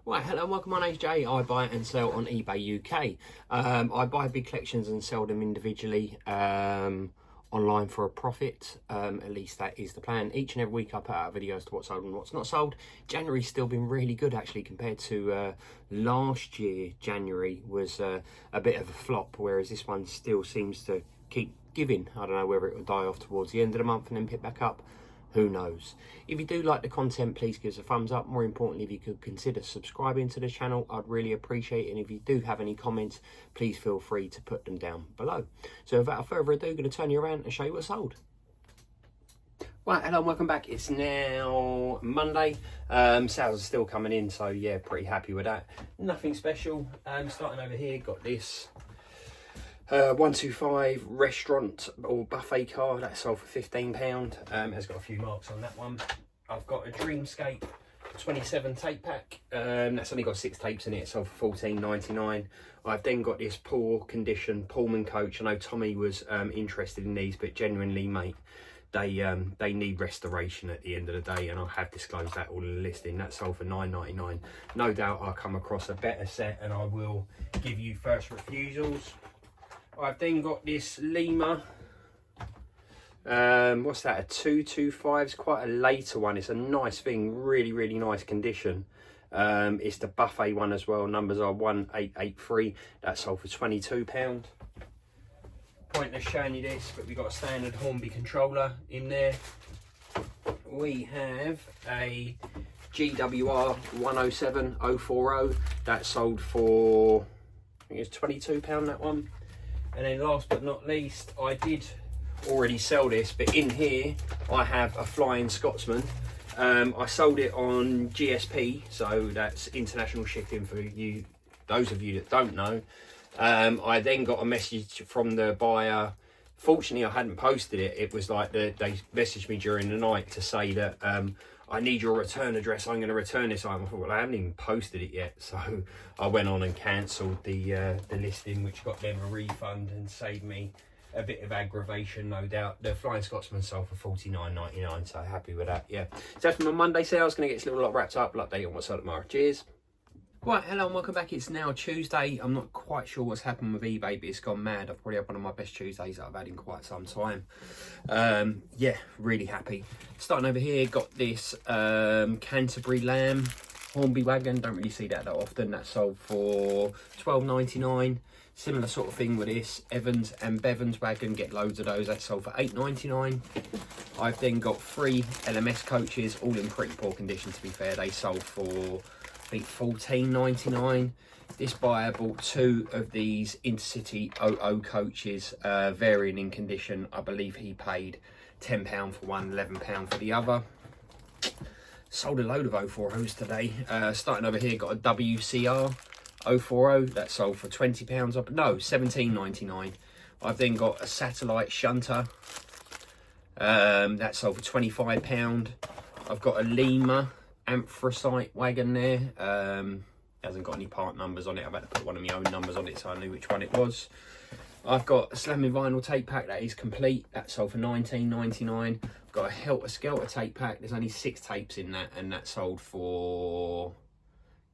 Right, hello and welcome. My name's Jay. I buy and sell on eBay UK. I buy big collections and sell them individually online for a profit. At least that is the plan. Each and every week I put out a video as to what's sold and what's not sold. January's still been really good actually compared to last year. January was a bit of a flop, whereas this one still seems to keep giving. I don't know whether it will die off towards the end of the month and then pick back up. Who knows? If you do like the content, please give us a thumbs up. More importantly, if you could consider subscribing to the channel, I'd really appreciate it. And if you do have any comments, please feel free to put them down below. So without further ado, I'm going to turn you around and show you what's sold. Right, hello and welcome back. It's now Monday. Sales are still coming in, so yeah, pretty happy with that. Nothing special. Starting over here, got this 125 restaurant or buffet car that sold for £15. Has got a few marks on that one. I've got a Dreamscape 27 tape pack. That's only got 6 tapes in it. It sold for £14.99. I've then got this poor condition Pullman coach. I know Tommy was interested in these, but genuinely, mate, they need restoration at the end of the day, and I have disclosed that all in the listing. That sold for £9.99. No doubt I'll come across a better set and I will give you first refusals. I've then got this Lima, what's that, a 225, it's quite a later one. It's a nice thing, really nice condition. It's the buffet one as well, numbers are 1883, that sold for £22. Pointless showing you this, but we've got a standard Hornby controller in there. We have a GWR 107040, that sold for, I think it's £22 that one. And then last but not least, I did already sell this, but in here I have a Flying Scotsman. I sold it on GSP, so that's international shipping for you, those of you that don't know. I then got a message from the buyer. Fortunately, I hadn't posted it. It was like they messaged me during the night to say that I need your return address. I'm going to return this item. I thought, well, I haven't even posted it yet. So I went on and cancelled the listing, which got them a refund and saved me a bit of aggravation, no doubt. The Flying Scotsman sold for £49.99, so happy with that, yeah. So that's my Monday sales. Going to get this little lot wrapped up. I'll update you on what's up tomorrow. Cheers. Right, hello and welcome back. It's now Tuesday. I'm not quite sure what's happened with eBay, but it's gone mad. I've probably had one of my best Tuesdays that I've had in quite some time. Yeah, really happy. Starting over here, got this Canterbury Lamb Hornby wagon. Don't really see that often. That sold for £12.99. Similar sort of thing with this Evans and Bevans wagon. Get loads of those. That sold for £8.99. I've then got 3 LMS coaches, all in pretty poor condition to be fair. They sold for, I think, £14.99. This buyer bought 2 of these Intercity 00 coaches, varying in condition. I believe he paid £10 for one, £11 for the other. Sold a load of 040s today. Starting over here, got a WCR 040 that sold for £20. No, £17.99. I've then got a satellite shunter that sold for £25. I've got a Lima anthracite wagon there. Hasn't got any part numbers on it. I've had to put one of my own numbers on it so I knew which one it was. I've got a slamming vinyl tape pack that is complete. That sold for £19.99. I've got a Helter Skelter tape pack. There's only 6 tapes in that, and that sold for,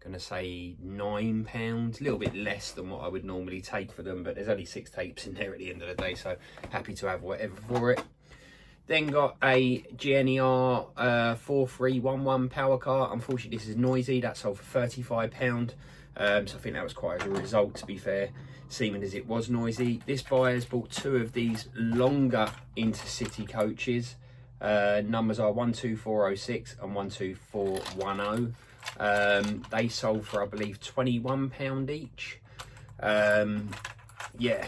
gonna say, £9. A little bit less than what I would normally take for them, but there's only 6 tapes in there at the end of the day, so happy to have whatever for it. Then got a GNER 4311 power car. Unfortunately, this is noisy. That sold for £35. So I think that was quite a result, to be fair, seeming as it was noisy. This buyer's bought 2 of these longer Intercity coaches. Numbers are 12406 and 12410. They sold for, I believe, £21 each. Yeah,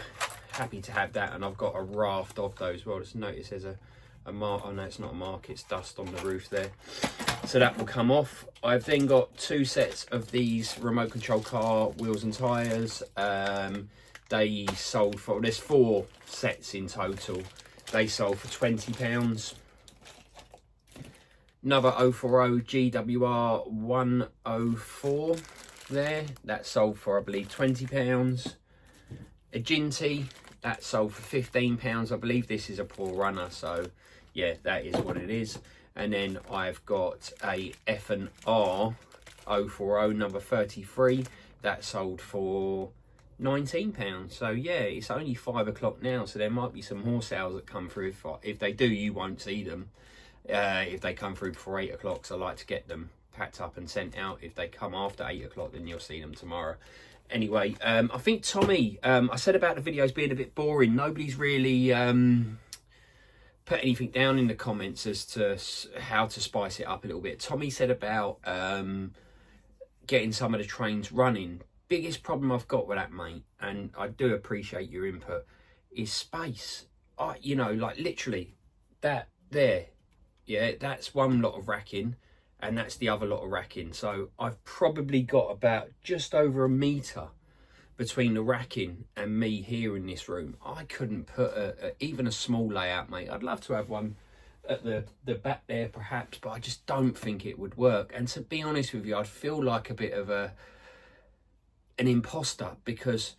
happy to have that. And I've got a raft of those. Well, just notice there's a mark. Oh no, it's not a mark, it's dust on the roof there, so that will come off. I've then got 2 sets of these remote control car wheels and tires. They sold for, there's 4 sets in total. They sold for £20. Another 040 GWR 104 there, that sold for, I believe, £20. A Ginty, that sold for £15. I believe this is a poor runner, so yeah, that is what it is. And then I've got a F&R 040 number 33. That sold for £19. So yeah, it's only 5 o'clock now, so there might be some more sales that come through. If they do, you won't see them if they come through before 8 o'clock, so I like to get them packed up and sent out. If they come after 8 o'clock, then you'll see them tomorrow. Anyway, I think Tommy, I said about the videos being a bit boring. Nobody's really put anything down in the comments as to how to spice it up a little bit. Tommy said about getting some of the trains running. Biggest problem I've got with that, mate, and I do appreciate your input, is space. You know, like literally that there, yeah, that's one lot of racking and that's the other lot of racking. So I've probably got about just over a metre between the racking and me here in this room. I couldn't put even a small layout, mate. I'd love to have one at the back there perhaps, but I just don't think it would work. And to be honest with you, I'd feel like a bit of an imposter, because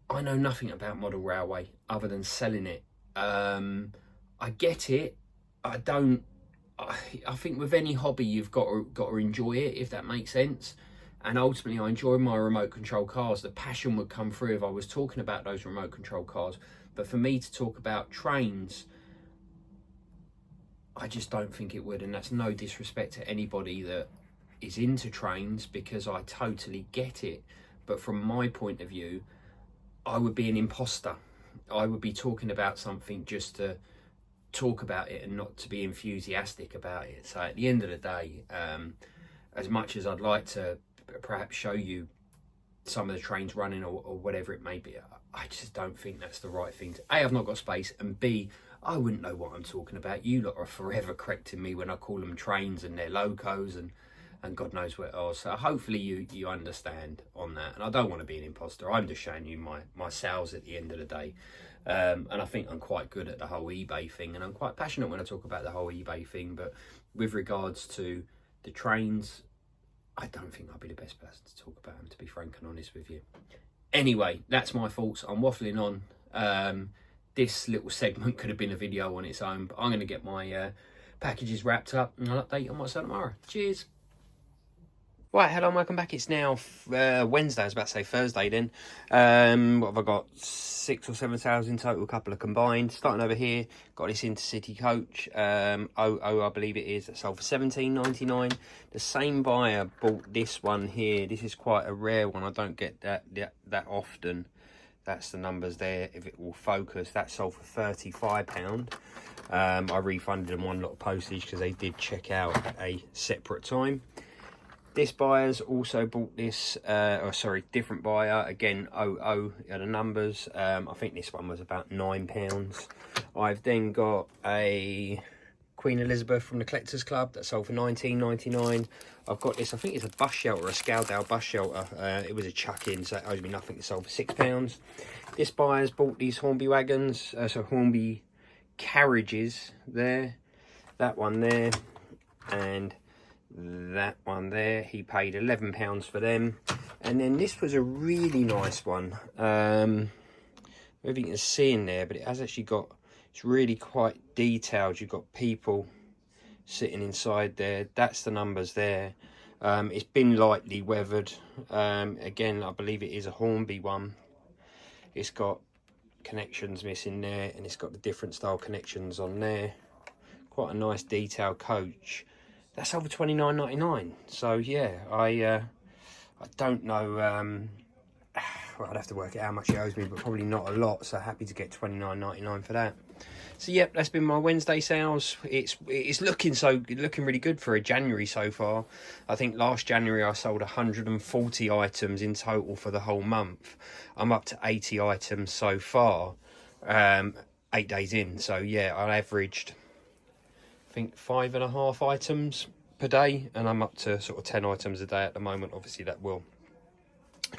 I know nothing about model railway other than selling it. I get it. I think with any hobby you've got to enjoy it, if that makes sense. And ultimately I enjoy my remote control cars. The passion would come through if I was talking about those remote control cars. But for me to talk about trains, I just don't think it would. And that's no disrespect to anybody that is into trains, because I totally get it. But from my point of view, I would be an imposter. I would be talking about something just to talk about it and not to be enthusiastic about it. So at the end of the day, as much as I'd like to perhaps show you some of the trains running or whatever it may be, I just don't think that's the right thing. A, I've not got space, and B, I wouldn't know what I'm talking about. You lot are forever correcting me when I call them trains and they're locos and God knows what else. So hopefully you understand on that. And I don't want to be an imposter. I'm just showing you my sales at the end of the day. And I think I'm quite good at the whole eBay thing, and I'm quite passionate when I talk about the whole eBay thing. But with regards to the trains, I don't think I'll be the best person to talk about them, to be frank and honest with you. Anyway, that's my thoughts. I'm waffling on. This little segment could have been a video on its own, but I'm going to get my packages wrapped up and I'll update you on what's on tomorrow. Cheers. Right, hello and welcome back. It's now Wednesday. I was about to say Thursday then. What have I got? 6 or 7 sales in total, a couple of combined. Starting over here, got this Intercity coach. I believe it is. That sold for £17.99. The same buyer bought this one here. This is quite a rare one. I don't get that often. That's the numbers there, if it will focus. That sold for £35. I refunded them one lot of postage because they did check out at a separate time. This buyer's also bought this, different buyer, again, 00 are the numbers. I think this one was about £9. I've then got a Queen Elizabeth from the Collectors Club that sold for £19.99. I've got this, I think it's a bus shelter, a Scaldale bus shelter. It was a chuck-in, so it owes me nothing. It sold for £6. This buyer's bought these Hornby wagons, Hornby carriages there. That one there, and that one there. He paid £11 for them. And then this was a really nice one. Maybe you can see in there, but it has actually got, it's really quite detailed. You've got people sitting inside there. That's the numbers there. It's been lightly weathered. Again, I believe it is a Hornby one. It's got connections missing there, and it's got the different style connections on there. Quite a nice detailed coach. That's over £29.99. So yeah, I don't know. Well, I'd have to work out how much it owes me, but probably not a lot. So happy to get £29.99 for that. So yep, that's been my Wednesday sales. It's looking really good for a January so far. I think last January I sold 140 items in total for the whole month. I'm up to 80 items so far, 8 days in. So yeah, I averaged, I think, 5.5 items per day, and I'm up to sort of 10 items a day at the moment. Obviously that will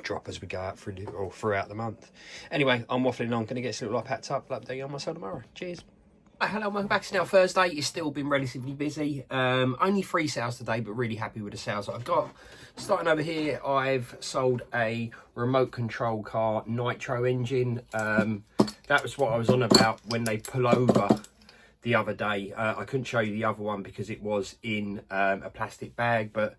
drop as we go out throughout the month. Anyway, I'm waffling on. Gonna get this little lot packed up. I'll update you on myself tomorrow. Cheers. Hello, welcome back. It's now Thursday. It's still been relatively busy. Only 3 sales today, but really happy with the sales that I've got. Starting over here, I've sold a remote control car nitro engine. That was what I was on about when they pull over the other day. I couldn't show you the other one because it was in a plastic bag, but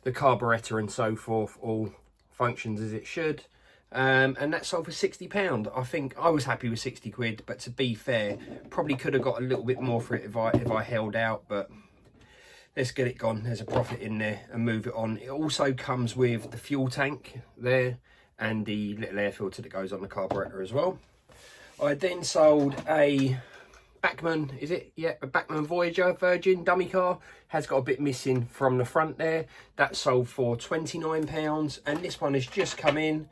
the carburettor and so forth all functions as it should. And that sold for £60. I think I was happy with 60 quid, but to be fair, probably could have got a little bit more for it if I held out, but let's get it gone. There's a profit in there and move it on. It also comes with the fuel tank there and the little air filter that goes on the carburettor as well. I then sold a Bachmann, is it? Yeah, a Bachmann Voyager Virgin dummy car. Has got a bit missing from the front there. That sold for £29. And this one has just come in.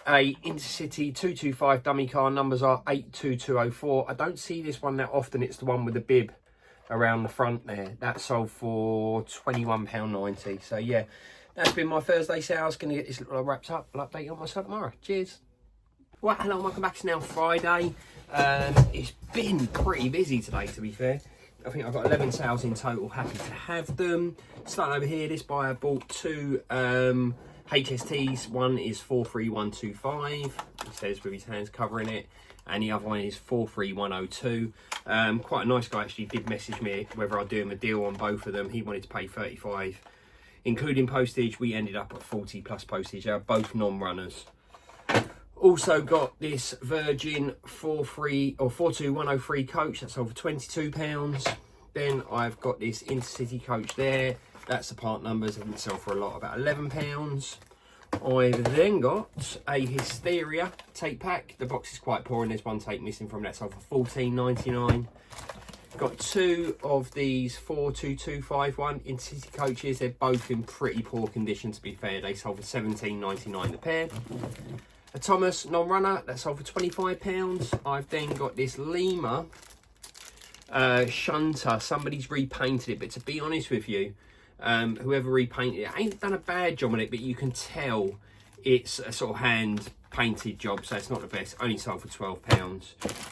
A Intercity 225 dummy car. Numbers are 82204. I don't see this one that often. It's the one with the bib around the front there. That sold for £21.90. So yeah, that's been my Thursday sales. Gonna get this little wrapped up. I'll update you on myself tomorrow. Cheers. Right, hello, welcome back. It's now Friday. It's been pretty busy today, to be fair. I think I've got 11 sales in total. Happy to have them. Starting over here, this buyer bought two HSTs. One is 43125. He says with his hands covering it. And the other one is 43102. Quite a nice guy, actually did message me whether I'd do him a deal on both of them. He wanted to pay 35, including postage. We ended up at 40 plus postage. They are both non-runners. Also got this Virgin 42103 coach. That's over £22. Then I've got this Intercity coach there. That's the part numbers. I didn't sell for a lot, about £11. I've then got a Hysteria tape pack. The box is quite poor and there's one tape missing from that. Sold for £14.99. Got two of these 42251 Intercity coaches. They're both in pretty poor condition, to be fair. They sold for £17.99 a pair. A Thomas non-runner, that sold for £25. I've then got this Lima shunter. Somebody's repainted it, but to be honest with you, whoever repainted it ain't done a bad job on it, but you can tell it's a sort of hand painted job, so it's not the best. Only sold for £12.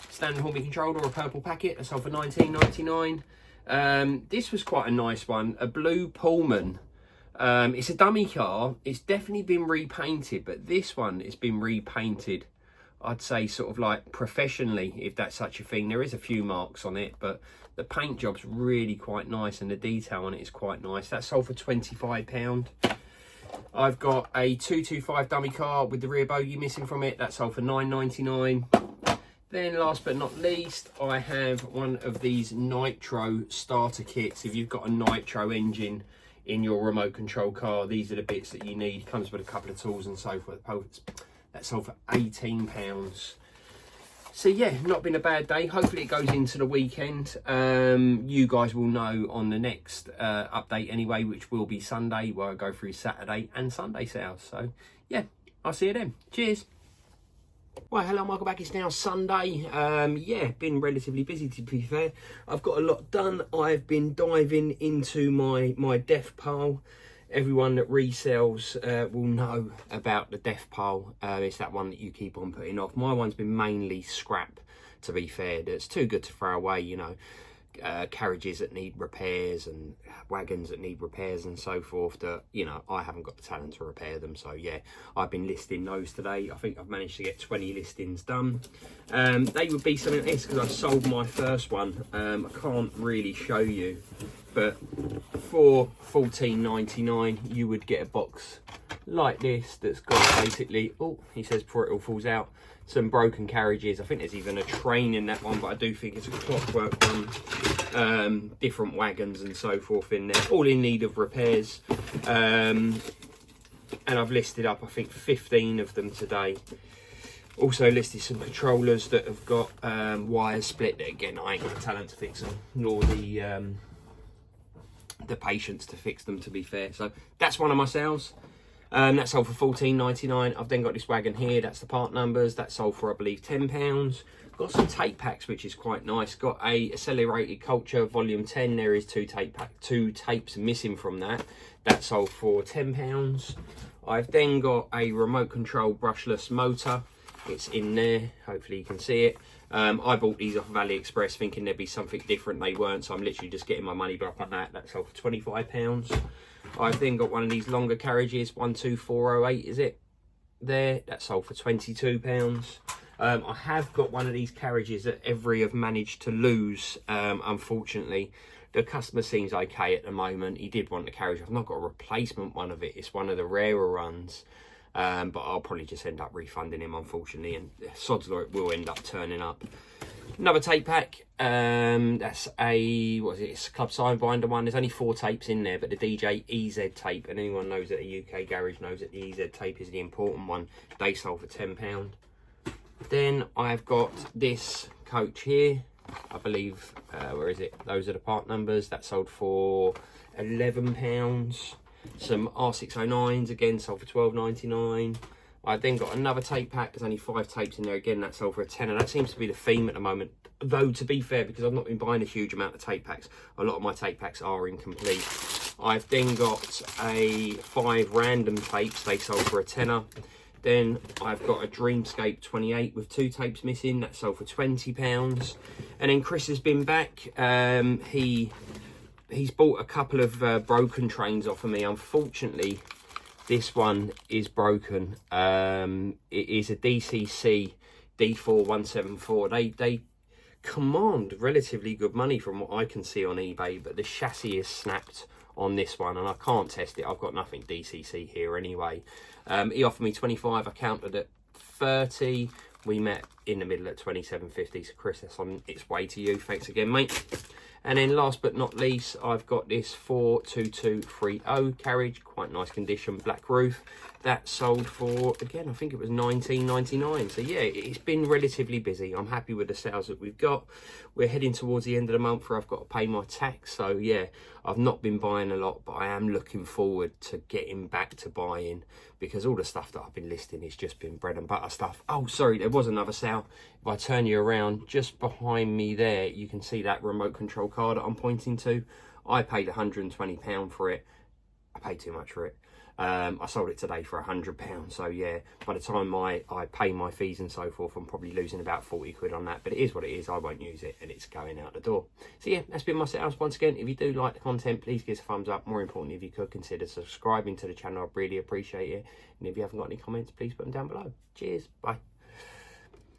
Standard Hornby controller, a purple packet, that sold for £19.99. This was quite a nice one, a blue Pullman. It's a dummy car. It's definitely been repainted, but this one has been repainted, I'd say sort of like professionally, if that's such a thing. There is a few marks on it, but the paint job's really quite nice and the detail on it is quite nice. That sold for £25. I've got a 225 dummy car with the rear bogie missing from it. That sold for £9.99. Then last but not least, I have one of these Nitro starter kits. If you've got a Nitro engine in your remote control car, these are the bits that you need. Comes with a couple of tools and so forth. That sold for £18. So yeah, not been a bad day. Hopefully it goes into the weekend. You guys will know on the next update anyway, which will be Sunday, where I go through Saturday and Sunday sales. So yeah, I'll see you then. Cheers. Well, hello, welcome back. It's now Sunday. Yeah, been relatively busy, to be fair. I've got a lot done. I've been diving into my death pile. Everyone that resells will know about the death pile. It's that one that you keep on putting off. My one's been mainly scrap, to be fair. That's too good to throw away, you know. Carriages that need repairs and wagons that need repairs and so forth, that, you know, I haven't got the talent to repair them. So yeah, I've been listing those today. I think I've managed to get 20 listings done. They would be something like this, because I sold my first one. I can't really show you, but for £14.99 you would get a box like this that's got basically, oh, he says before it all falls out, some broken carriages. I think there's even a train in that one, but I do think it's a clockwork one. Different wagons and so forth in there, all in need of repairs. And I've listed up, I think, 15 of them today. Also listed some controllers that have got wires split, that again, I ain't got the talent to fix them, nor the patience to fix them, to be fair. So that's one of my sales. That sold for £14.99. I've then got this wagon here. That's the part numbers. That sold for, I believe, £10. Got some tape packs, which is quite nice. Got a Accelerated Culture Volume 10. There is two tapes missing from that. That sold for £10. I've then got a remote control brushless motor. It's in there. Hopefully you can see it. I bought these off of AliExpress thinking there'd be something different. They weren't, so I'm literally just getting my money back on that. That sold for £25. I've then got one of these longer carriages, 12408 is it? There, that sold for £22. I have got one of these carriages that Every have managed to lose, unfortunately. The customer seems okay at the moment. He did want the carriage. I've not got a replacement one of it. It's one of the rarer runs. But I'll probably just end up refunding him, unfortunately, and sod's law, it will end up turning up. Another tape pack. That's a, what is it? It's a Club Sign Binder one. There's only 4 tapes in there, but the DJ EZ tape, and anyone knows that a UK garage knows that the EZ tape is the important one. They sold for £10. Then I've got this coach here. I believe, where is it? Those are the part numbers. That sold for £11. Some R609s, again, sold for £12.99. I then got another tape pack. There's only 5 tapes in there. Again, that sold for a tenner. That seems to be the theme at the moment. Though, to be fair, because I've not been buying a huge amount of tape packs, a lot of my tape packs are incomplete. I've then got a 5 random tapes. They sold for a tenner. Then I've got a Dreamscape 28 with 2 tapes missing. That sold for £20. And then Chris has been back. He's bought a couple of broken trains off of me. Unfortunately, this one is broken. It is a DCC D4174. They command relatively good money from what I can see on eBay, but the chassis is snapped on this one, and I can't test it. I've got nothing DCC here anyway. He offered me 25. I countered at 30. We met in the middle at 27.50. So Chris, that's on its way to you. Thanks again, mate. And then last but not least, I've got this 42230 carriage, quite nice condition, black roof. That sold for, again, I think it was £19.99. So yeah, it's been relatively busy. I'm happy with the sales that we've got. We're heading towards the end of the month where I've got to pay my tax. So yeah, I've not been buying a lot, but I am looking forward to getting back to buying, because all the stuff that I've been listing has just been bread and butter stuff. Oh, sorry, there was another sale. If I turn you around, just behind me there, you can see that remote control car that I'm pointing to. I paid £120 for it. I paid too much for it. I sold it today for £100. So yeah, by the time I pay my fees and so forth, I'm probably losing about 40 quid on that. But it is what it is. I won't use it, and it's going out the door. So yeah, that's been my sales. Once again, if you do like the content, please give us a thumbs up. More importantly, if you could consider subscribing to the channel, I'd really appreciate it. And if you haven't got any comments, please put them down below. Cheers. Bye.